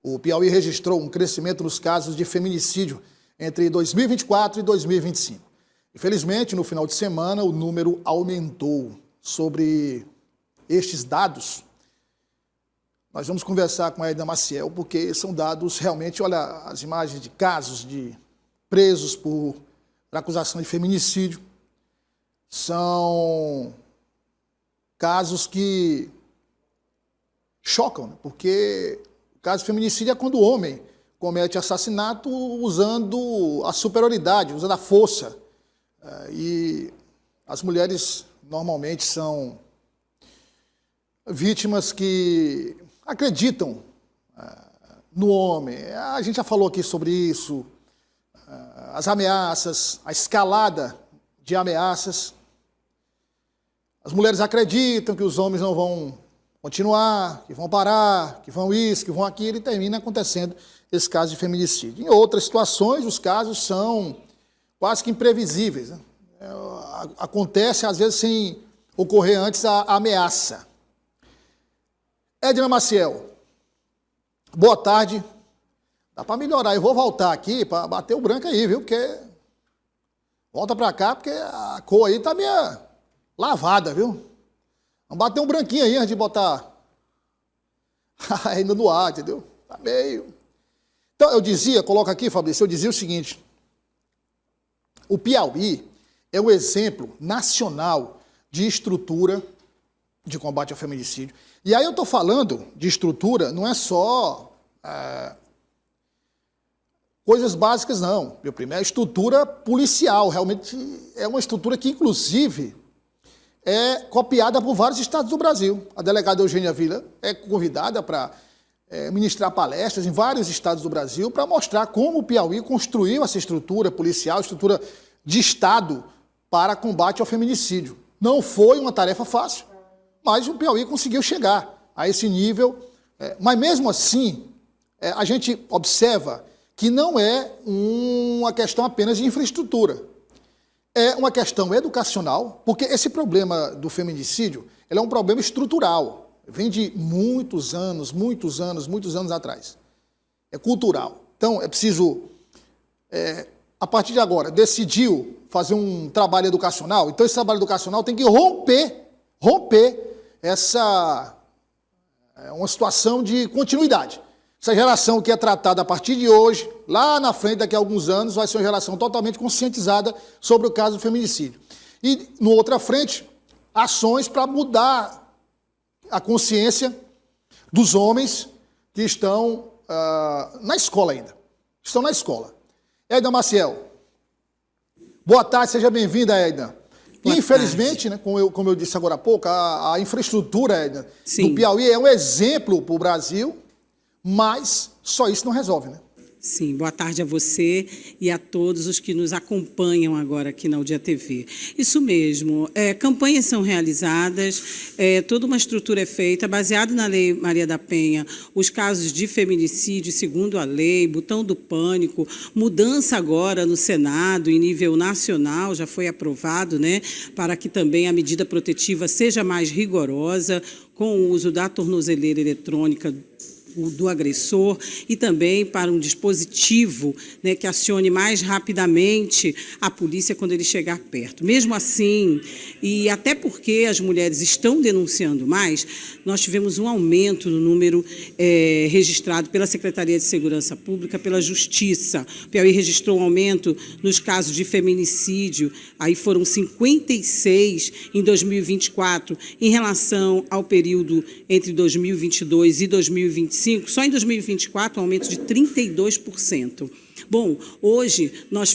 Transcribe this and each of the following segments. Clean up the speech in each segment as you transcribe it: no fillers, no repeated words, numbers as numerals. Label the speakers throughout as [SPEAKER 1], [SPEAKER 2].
[SPEAKER 1] O Piauí registrou um crescimento nos casos de feminicídio entre 2024 e 2025. Infelizmente, no final de semana, o número aumentou. Sobre estes dados, nós vamos conversar com a Aida Maciel, porque são dados realmente, olha, as imagens de casos de presos por acusação de feminicídio, são casos que chocam, né? Porque o caso de feminicídio é quando o homem comete assassinato usando a superioridade, usando a força. E as mulheres normalmente são vítimas que acreditam no homem. A gente já falou aqui sobre isso, as ameaças, a escalada de ameaças. As mulheres acreditam que os homens não vão continuar, que vão parar, que vão isso, que vão aquilo, e termina acontecendo esse caso de feminicídio. Em outras situações, os casos são quase que imprevisíveis, né? Acontece, às vezes, sem ocorrer antes a ameaça. Edna Maciel, boa tarde. Dá para melhorar. Eu vou voltar aqui para bater o branco aí, viu? Porque volta para cá, porque a cor aí tá meio lavada, viu? Vamos bater um branquinho aí antes de botar ainda no ar, entendeu? Tá meio... Então, eu dizia, coloca aqui, Fabrício, eu dizia o seguinte: o Piauí é um exemplo nacional de estrutura de combate ao feminicídio. E aí eu estou falando de estrutura, não é só coisas básicas, não. Meu primeiro, é estrutura policial, realmente é uma estrutura que, inclusive, é copiada por vários estados do Brasil. A delegada Eugênia Vila é convidada para ministrar palestras em vários estados do Brasil para mostrar como o Piauí construiu essa estrutura policial, estrutura de Estado para combate ao feminicídio. Não foi uma tarefa fácil, mas o Piauí conseguiu chegar a esse nível. Mas mesmo assim, a gente observa que não é uma questão apenas de infraestrutura. É uma questão educacional, porque esse problema do feminicídio ele é um problema estrutural. Vem de muitos anos atrás. É cultural. Então, é preciso, a partir de agora, decidiu fazer um trabalho educacional. Então, esse trabalho educacional tem que romper uma situação de continuidade. Essa geração que é tratada a partir de hoje, lá na frente, daqui a alguns anos, vai ser uma geração totalmente conscientizada sobre o caso do feminicídio. E, no outra frente, ações para mudar a consciência dos homens que estão na escola ainda. Estão na escola. Edna Maciel, boa tarde, seja bem-vinda, Edna. Infelizmente, né, como eu disse agora há pouco, a infraestrutura, Edna, do Piauí é um exemplo para o Brasil, mas só isso não resolve, né?
[SPEAKER 2] Sim, boa tarde a você e a todos os que nos acompanham agora aqui na Aldia TV. Isso mesmo, campanhas são realizadas, toda uma estrutura é feita, baseada na Lei Maria da Penha, os casos de feminicídio, segundo a lei, botão do pânico, mudança agora no Senado, em nível nacional, já foi aprovado, né, para que também a medida protetiva seja mais rigorosa, com o uso da tornozeleira eletrônica do agressor e também para um dispositivo, né, que acione mais rapidamente a polícia quando ele chegar perto. Mesmo assim, e até porque as mulheres estão denunciando mais, nós tivemos um aumento no número registrado pela Secretaria de Segurança Pública, pela Justiça. O Piauí registrou um aumento nos casos de feminicídio, aí foram 56 em 2024, em relação ao período entre 2022 e 2025, só em 2024, um aumento de 32%. Bom, hoje nós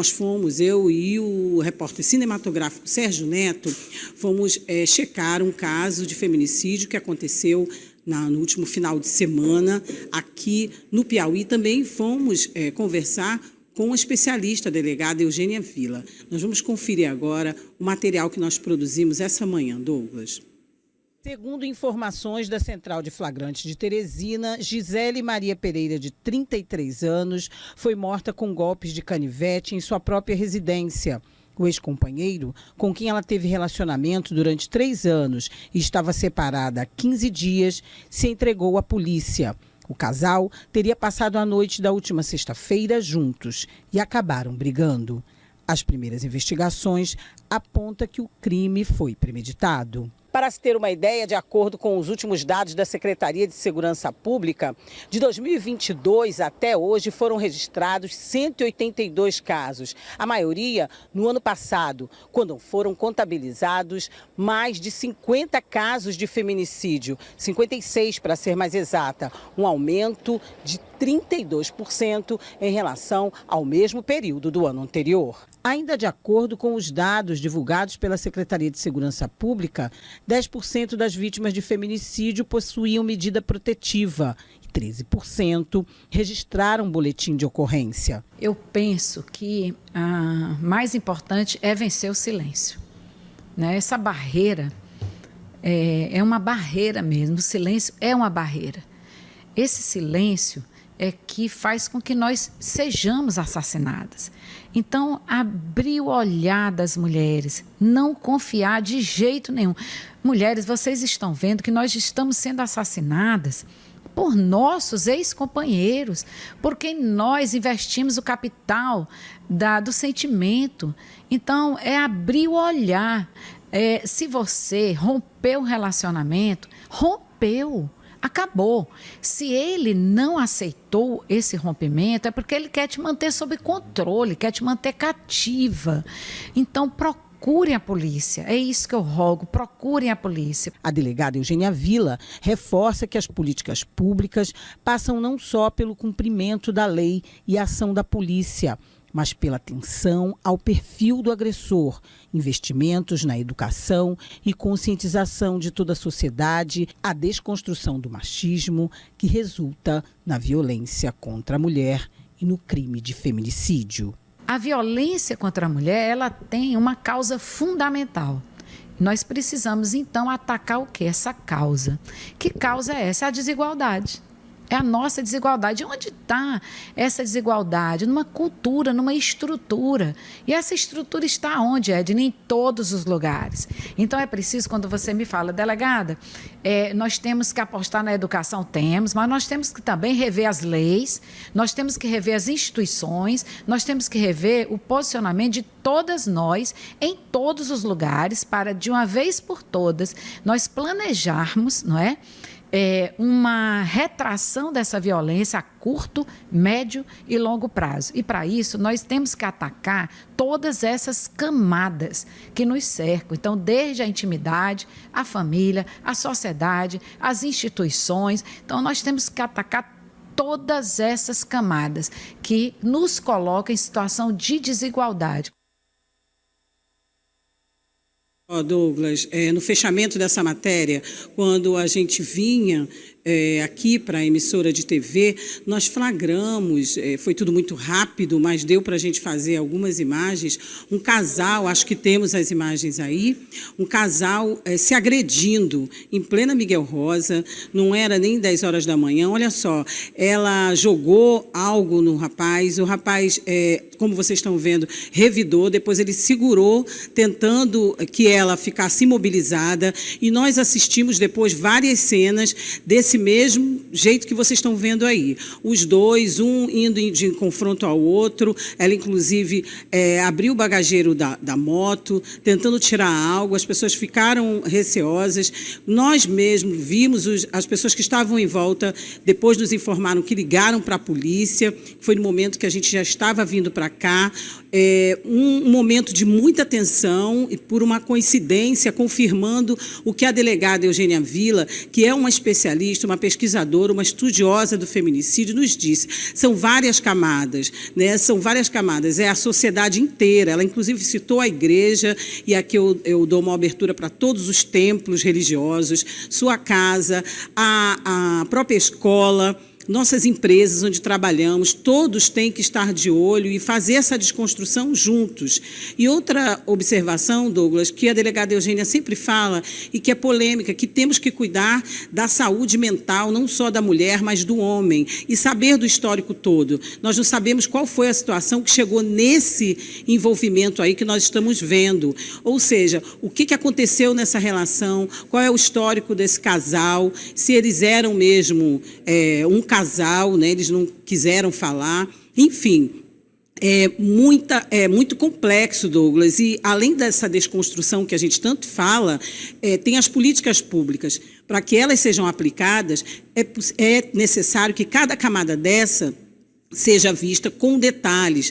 [SPEAKER 2] fomos, eu e o repórter cinematográfico Sérgio Neto, fomos checar um caso de feminicídio que aconteceu no último final de semana aqui no Piauí. Também fomos conversar com a especialista, a delegada Eugênia Vila. Nós vamos conferir agora o material que nós produzimos essa manhã, Douglas.
[SPEAKER 3] Segundo informações da Central de Flagrantes de Teresina, Gisele Maria Pereira, de 33 anos, foi morta com golpes de canivete em sua própria residência. O ex-companheiro, com quem ela teve relacionamento durante 3 anos e estava separada há 15 dias, se entregou à polícia. O casal teria passado a noite da última sexta-feira juntos e acabaram brigando. As primeiras investigações apontam que o crime foi premeditado. Para se ter uma ideia, de acordo com os últimos dados da Secretaria de Segurança Pública, de 2022 até hoje foram registrados 182 casos. A maioria no ano passado, quando foram contabilizados mais de 50 casos de feminicídio, 56 para ser mais exata, um aumento de 32% em relação ao mesmo período do ano anterior. Ainda de acordo com os dados divulgados pela Secretaria de Segurança Pública, 10% das vítimas de feminicídio possuíam medida protetiva e 13% registraram boletim de ocorrência.
[SPEAKER 4] Eu penso que a mais importante é vencer o silêncio, né? Essa barreira é uma barreira mesmo, o silêncio é uma barreira. Esse silêncio é que faz com que nós sejamos assassinadas. Então, abrir o olhar das mulheres, não confiar de jeito nenhum. Mulheres, vocês estão vendo que nós estamos sendo assassinadas por nossos ex-companheiros, porque nós investimos o capital do sentimento. Então, é abrir o olhar. Se você rompeu o relacionamento, rompeu. Acabou. Se ele não aceitou esse rompimento, é porque ele quer te manter sob controle, quer te manter cativa. Então, procurem a polícia. É isso que eu rogo, procurem a polícia.
[SPEAKER 3] A delegada Eugênia Villa reforça que as políticas públicas passam não só pelo cumprimento da lei e ação da polícia, mas pela atenção ao perfil do agressor, investimentos na educação e conscientização de toda a sociedade, a desconstrução do machismo que resulta na violência contra a mulher e no crime de feminicídio.
[SPEAKER 4] A violência contra a mulher, ela tem uma causa fundamental. Nós precisamos, então, atacar o quê? Essa causa. Que causa é essa? A desigualdade. É a nossa desigualdade. Onde está essa desigualdade? Numa cultura, numa estrutura. E essa estrutura está onde, Edna? Em todos os lugares. Então, é preciso, quando você me fala, delegada, nós temos que apostar na educação, temos, mas nós temos que também rever as leis, nós temos que rever as instituições, nós temos que rever o posicionamento de todas nós, em todos os lugares, para, de uma vez por todas, nós planejarmos, não é? Uma retração dessa violência a curto, médio e longo prazo. E, para isso, nós temos que atacar todas essas camadas que nos cercam. Então, desde a intimidade, a família, a sociedade, as instituições. Então, nós temos que atacar todas essas camadas que nos colocam em situação de desigualdade.
[SPEAKER 2] Douglas, no fechamento dessa matéria, quando a gente vinha aqui para a emissora de TV, nós flagramos, foi tudo muito rápido, mas deu para a gente fazer algumas imagens, um casal, acho que temos as imagens aí, um casal se agredindo em plena Miguel Rosa, não era nem 10 horas da manhã, olha só, ela jogou algo no rapaz, o rapaz, como vocês estão vendo, revidou, depois ele segurou, tentando que ela ficasse imobilizada, e nós assistimos depois várias cenas desse mesmo jeito que vocês estão vendo aí. Os dois, um indo de confronto ao outro, ela inclusive abriu o bagageiro da moto, tentando tirar algo, as pessoas ficaram receosas, nós mesmos vimos as pessoas que estavam em volta, depois nos informaram que ligaram para a polícia, foi no momento que a gente já estava vindo para cá, um momento de muita tensão e por uma coincidência, confirmando o que a delegada Eugênia Villa, que é uma especialista, uma pesquisadora, uma estudiosa do feminicídio, nos disse. São várias camadas, né? São várias camadas, é a sociedade inteira. Ela, inclusive, citou a igreja, e aqui eu dou uma abertura para todos os templos religiosos, sua casa, a própria escola. nossas empresas onde trabalhamos, todos têm que estar de olho e fazer essa desconstrução juntos. E outra observação, Douglas, que a delegada Eugênia sempre fala e que é polêmica, que temos que cuidar da saúde mental, não só da mulher, mas do homem, e saber do histórico todo. Nós não sabemos qual foi a situação que chegou nesse envolvimento aí que nós estamos vendo. Ou seja, o que aconteceu nessa relação, qual é o histórico desse casal, se eles eram mesmo um casal, né? Eles não quiseram falar, enfim. É muito complexo, Douglas, e além dessa desconstrução que a gente tanto fala, tem as políticas públicas. Para que elas sejam aplicadas, é necessário que cada camada dessa seja vista com detalhes,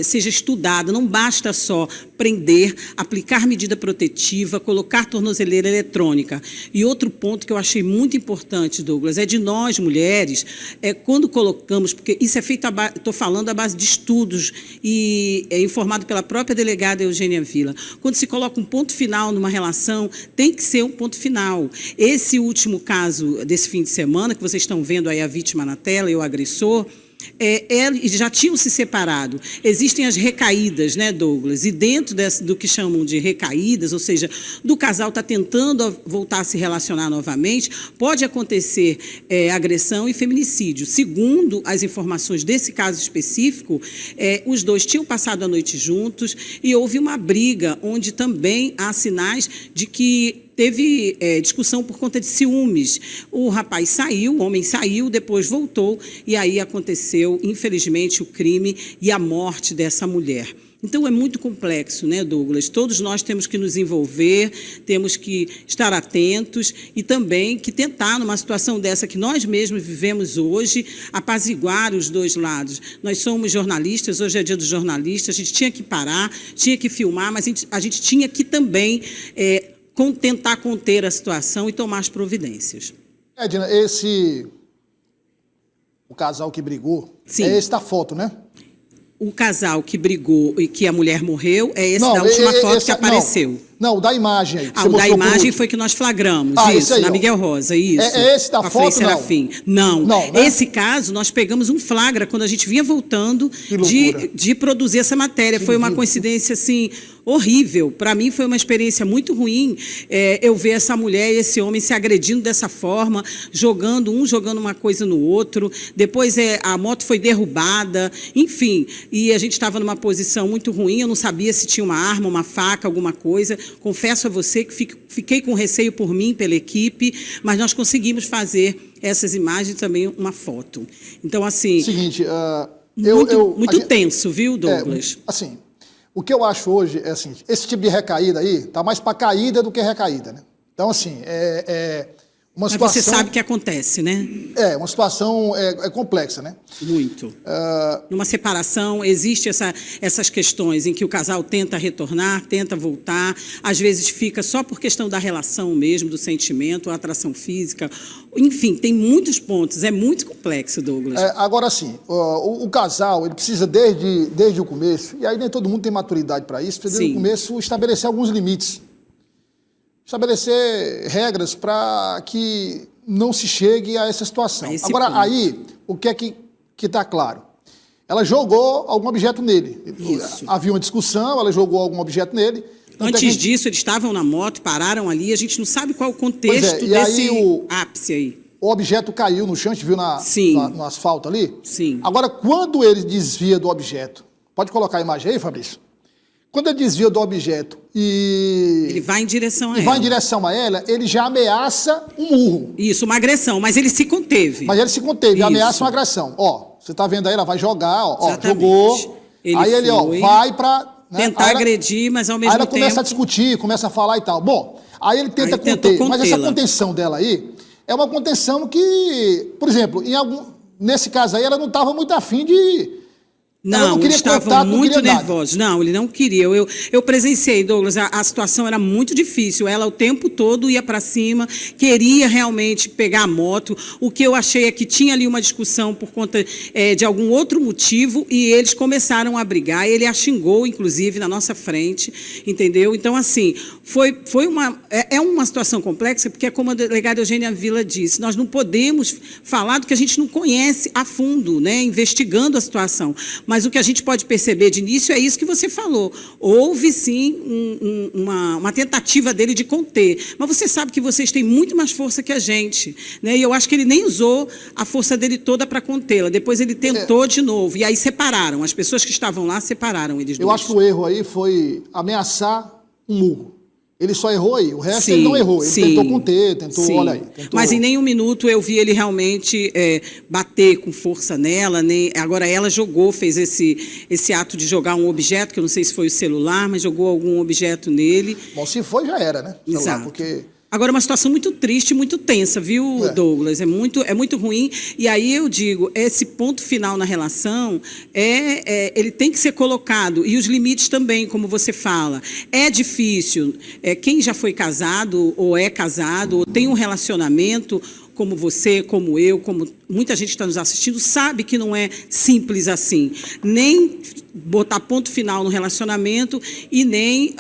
[SPEAKER 2] seja estudada. Não basta só prender, aplicar medida protetiva, colocar tornozeleira eletrônica. E outro ponto que eu achei muito importante, Douglas, é de nós, mulheres, quando colocamos, porque isso é feito, estou falando à base de estudos e é informado pela própria delegada Eugênia Villa. Quando se coloca um ponto final numa relação, tem que ser um ponto final. Esse último caso desse fim de semana, que vocês estão vendo aí a vítima na tela e o agressor, eles já tinham se separado. Existem as recaídas, né, Douglas? E dentro do que chamam de recaídas, ou seja, do casal está tentando voltar a se relacionar novamente, pode acontecer agressão e feminicídio. Segundo as informações desse caso específico, os dois tinham passado a noite juntos e houve uma briga, onde também há sinais de que teve discussão por conta de ciúmes. O rapaz saiu, o homem saiu, depois voltou, e aí aconteceu, infelizmente, o crime e a morte dessa mulher. Então, é muito complexo, né, Douglas? Todos nós temos que nos envolver, temos que estar atentos e também que tentar, numa situação dessa que nós mesmos vivemos hoje, apaziguar os dois lados. Nós somos jornalistas, hoje é dia do jornalista, a gente tinha que parar, tinha que filmar, mas a gente tinha que também tentar conter a situação e tomar as providências.
[SPEAKER 1] Edna, o casal que brigou,
[SPEAKER 2] Sim.
[SPEAKER 1] é esse da foto, né?
[SPEAKER 2] O casal que brigou e que a mulher morreu é esse da última foto que apareceu.
[SPEAKER 1] Não, o da imagem aí.
[SPEAKER 2] O da imagem foi que nós flagramos, isso,
[SPEAKER 1] aí,
[SPEAKER 2] na Miguel Rosa, isso.
[SPEAKER 1] É esse da foto,
[SPEAKER 2] não?
[SPEAKER 1] Não, né?
[SPEAKER 2] Esse caso, nós pegamos um flagra quando a gente vinha voltando de produzir essa matéria. Foi uma coincidência, assim, horrível. Para mim, foi uma experiência muito ruim eu ver essa mulher e esse homem se agredindo dessa forma, jogando uma coisa no outro. Depois a moto foi derrubada, enfim. E a gente estava numa posição muito ruim, eu não sabia se tinha uma arma, uma faca, alguma coisa. Confesso a você que fiquei com receio por mim, pela equipe, mas nós conseguimos fazer essas imagens e também uma foto. Então, assim...
[SPEAKER 1] Seguinte,
[SPEAKER 2] muito tenso, viu, Douglas?
[SPEAKER 1] Assim, o que eu acho hoje é assim, esse tipo de recaída aí tá mais para caída do que recaída, né? Então, assim, uma situação...
[SPEAKER 2] Mas você sabe o que acontece, né?
[SPEAKER 1] Uma situação complexa, né?
[SPEAKER 2] Muito. Numa separação, existe essas questões em que o casal tenta retornar, tenta voltar, às vezes fica só por questão da relação mesmo, do sentimento, a atração física. Enfim, tem muitos pontos, é muito complexo, Douglas.
[SPEAKER 1] Agora, sim, o casal, ele precisa desde o começo, e aí nem todo mundo tem maturidade para isso, precisa desde o começo estabelecer alguns limites. Estabelecer regras para que não se chegue a essa situação. Agora, ponto. Aí, o que é que está claro? Ela jogou algum objeto nele. Isso. Havia uma discussão, ela jogou algum objeto nele.
[SPEAKER 2] Antes disso, eles estavam na moto, pararam ali, a gente não sabe qual o contexto desse ápice aí.
[SPEAKER 1] O objeto caiu no chão, a gente viu no asfalto ali?
[SPEAKER 2] Sim.
[SPEAKER 1] Agora, quando ele desvia do objeto, pode colocar a imagem aí, Fabrício? Quando ele desvia do objeto e... Ele vai em direção a ela. Ele já ameaça um murro.
[SPEAKER 2] Isso, uma agressão, mas ele se conteve.
[SPEAKER 1] Ameaça uma agressão. Ó, você tá vendo aí, ela vai jogar, jogou. Aí ele, vai pra... Né,
[SPEAKER 2] tentar agredir, mas ao mesmo tempo...
[SPEAKER 1] Aí ela começa a discutir, começa a falar e tal. Bom, aí ele tenta conter. Mas essa contenção dela aí é uma contenção que, por exemplo, nesse caso aí, ela não estava muito afim
[SPEAKER 2] Não,
[SPEAKER 1] queria
[SPEAKER 2] eles estavam
[SPEAKER 1] contato, não
[SPEAKER 2] muito
[SPEAKER 1] queria nada.
[SPEAKER 2] nervosos. Não, ele não queria. Eu presenciei, Douglas, a situação era muito difícil. Ela o tempo todo ia para cima, queria realmente pegar a moto. O que eu achei é que tinha ali uma discussão por conta de algum outro motivo e eles começaram a brigar. Ele a xingou, inclusive, na nossa frente, entendeu? Então, assim, foi uma situação complexa, porque é como a delegada Eugênia Vila disse, nós não podemos falar do que a gente não conhece a fundo, né, investigando a situação. Mas o que a gente pode perceber de início é isso que você falou. Houve, sim, uma tentativa dele de conter. Mas você sabe que vocês têm muito mais força que a gente, né? E eu acho que ele nem usou a força dele toda para contê-la. Depois ele tentou de novo. E aí separaram. As pessoas que estavam lá separaram eles dois.
[SPEAKER 1] Eu acho que o erro aí foi ameaçar um murro. Ele só errou aí, o resto ele não errou. Ele tentou conter, olha aí.
[SPEAKER 2] Mas em nenhum minuto eu vi ele realmente bater com força nela. Agora ela jogou, fez esse ato de jogar um objeto, que eu não sei se foi o celular, mas jogou algum objeto nele.
[SPEAKER 1] Bom, se foi, já era, né?
[SPEAKER 2] Exato.
[SPEAKER 1] Porque...
[SPEAKER 2] Agora, uma situação muito triste, muito tensa, viu, Douglas? É muito ruim. E aí eu digo, esse ponto final na relação, ele tem que ser colocado. E os limites também, como você fala. É difícil. Quem já foi casado, ou é casado, ou tem um relacionamento, como você, como eu, como muita gente que está nos assistindo, sabe que não é simples assim. Nem botar ponto final no relacionamento e nem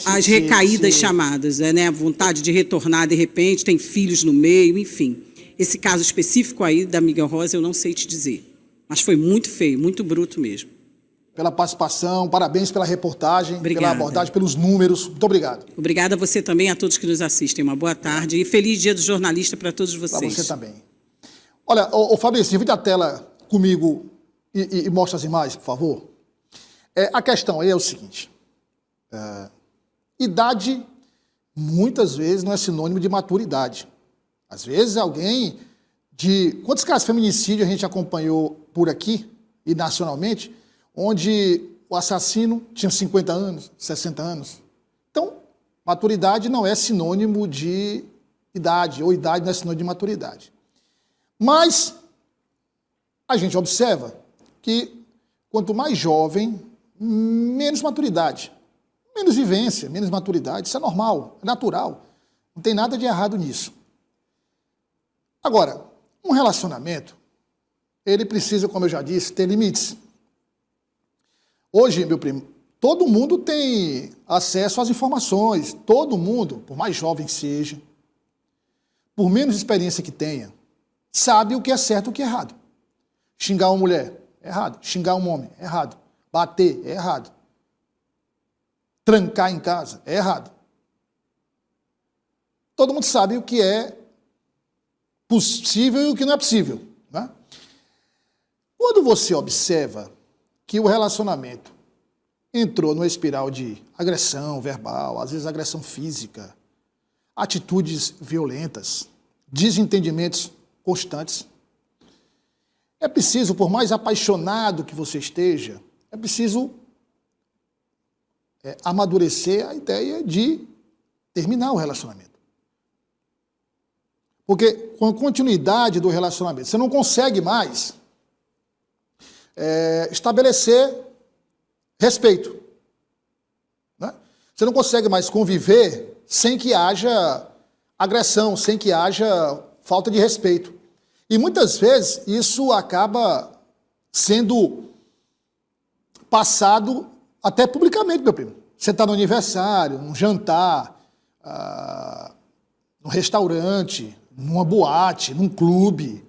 [SPEAKER 2] as recaídas chamadas, né? A vontade de retornar de repente, tem filhos no meio, enfim. Esse caso específico aí da Miguel Rosa, eu não sei te dizer. Mas foi muito feio, muito bruto mesmo.
[SPEAKER 1] Pela participação, parabéns pela reportagem,
[SPEAKER 2] Obrigada.
[SPEAKER 1] Pela abordagem, pelos números. Muito obrigado.
[SPEAKER 2] Obrigada a você também, a todos que nos assistem. Uma boa tarde e feliz Dia do Jornalista para todos vocês.
[SPEAKER 1] Para você também. Olha, Fabrício, divide a tela comigo e mostra as imagens, por favor. A questão aí é o seguinte. Idade, muitas vezes, não é sinônimo de maturidade. Às vezes, alguém de... Quantos casos de feminicídio a gente acompanhou por aqui e nacionalmente, onde o assassino tinha 50 anos, 60 anos. Então, maturidade não é sinônimo de idade, ou idade não é sinônimo de maturidade. Mas a gente observa que quanto mais jovem, menos maturidade, menos vivência, menos maturidade. Isso é normal, é natural. Não tem nada de errado nisso. Agora, um relacionamento, ele precisa, como eu já disse, ter limites. Hoje, meu primo, todo mundo tem acesso às informações, todo mundo, por mais jovem que seja, por menos experiência que tenha, sabe o que é certo e o que é errado. Xingar uma mulher, é errado. Xingar um homem, é errado. Bater, é errado. Trancar em casa, é errado. Todo mundo sabe o que é possível e o que não é possível, né? Quando você observa que o relacionamento entrou numa espiral de agressão verbal, às vezes agressão física, atitudes violentas, desentendimentos constantes, é preciso, por mais apaixonado que você esteja, é preciso amadurecer a ideia de terminar o relacionamento. Porque com a continuidade do relacionamento, você não consegue mais estabelecer respeito, né? Você não consegue mais conviver sem que haja agressão, sem que haja falta de respeito. E muitas vezes isso acaba sendo passado até publicamente, meu primo. Você está no aniversário, num jantar, num restaurante, numa boate, num clube.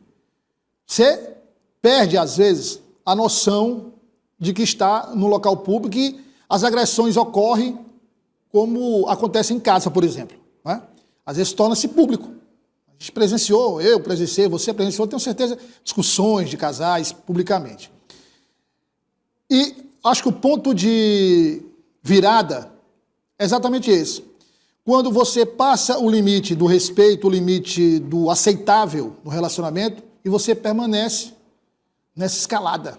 [SPEAKER 1] Você perde, às vezes, a noção de que está no local público e as agressões ocorrem como acontece em casa, por exemplo, né? Às vezes torna-se público. A gente presenciou, eu presenciei, você presenciou, tenho certeza, discussões de casais publicamente. E acho que o ponto de virada é exatamente esse. Quando você passa o limite do respeito, o limite do aceitável no relacionamento e você permanece nessa escalada.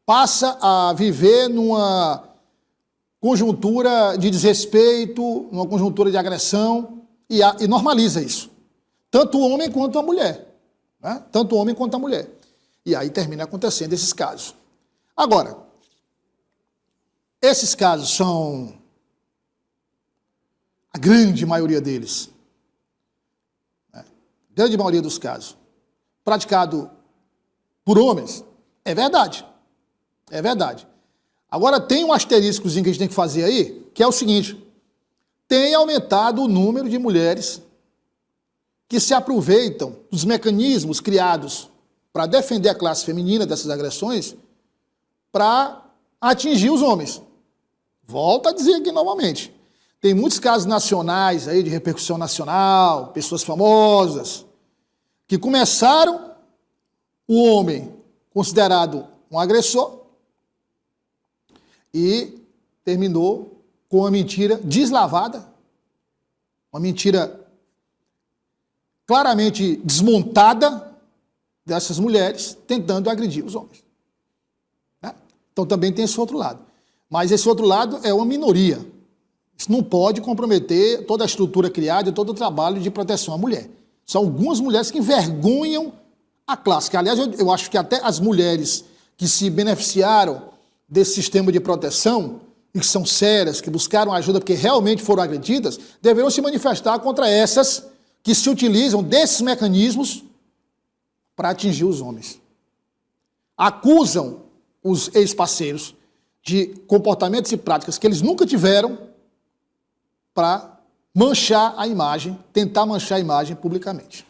[SPEAKER 1] Passa a viver numa conjuntura de desrespeito, numa conjuntura de agressão e normaliza isso. Tanto o homem quanto a mulher, né? Tanto o homem quanto a mulher. E aí termina acontecendo esses casos. Agora, Esses casos são, a grande maioria deles, grande maioria dos casos, praticado por homens, é verdade. É verdade. Agora tem um asteriscozinho que a gente tem que fazer aí, que é o seguinte: tem aumentado o número de mulheres que se aproveitam dos mecanismos criados para defender a classe feminina dessas agressões para atingir os homens. Volto a dizer aqui novamente. Tem muitos casos nacionais aí de repercussão nacional, pessoas famosas, que começaram o homem considerado um agressor e terminou com uma mentira deslavada, uma mentira claramente desmontada dessas mulheres tentando agredir os homens. Então também tem esse outro lado. Mas esse outro lado é uma minoria. Isso não pode comprometer toda a estrutura criada e todo o trabalho de proteção à mulher. São algumas mulheres que envergonham a classe. Que, aliás, eu acho que até as mulheres que se beneficiaram desse sistema de proteção e que são sérias, que buscaram ajuda porque realmente foram agredidas, deveriam se manifestar contra essas que se utilizam desses mecanismos para atingir os homens. Acusam os ex-parceiros de comportamentos e práticas que eles nunca tiveram para manchar a imagem, tentar manchar a imagem publicamente.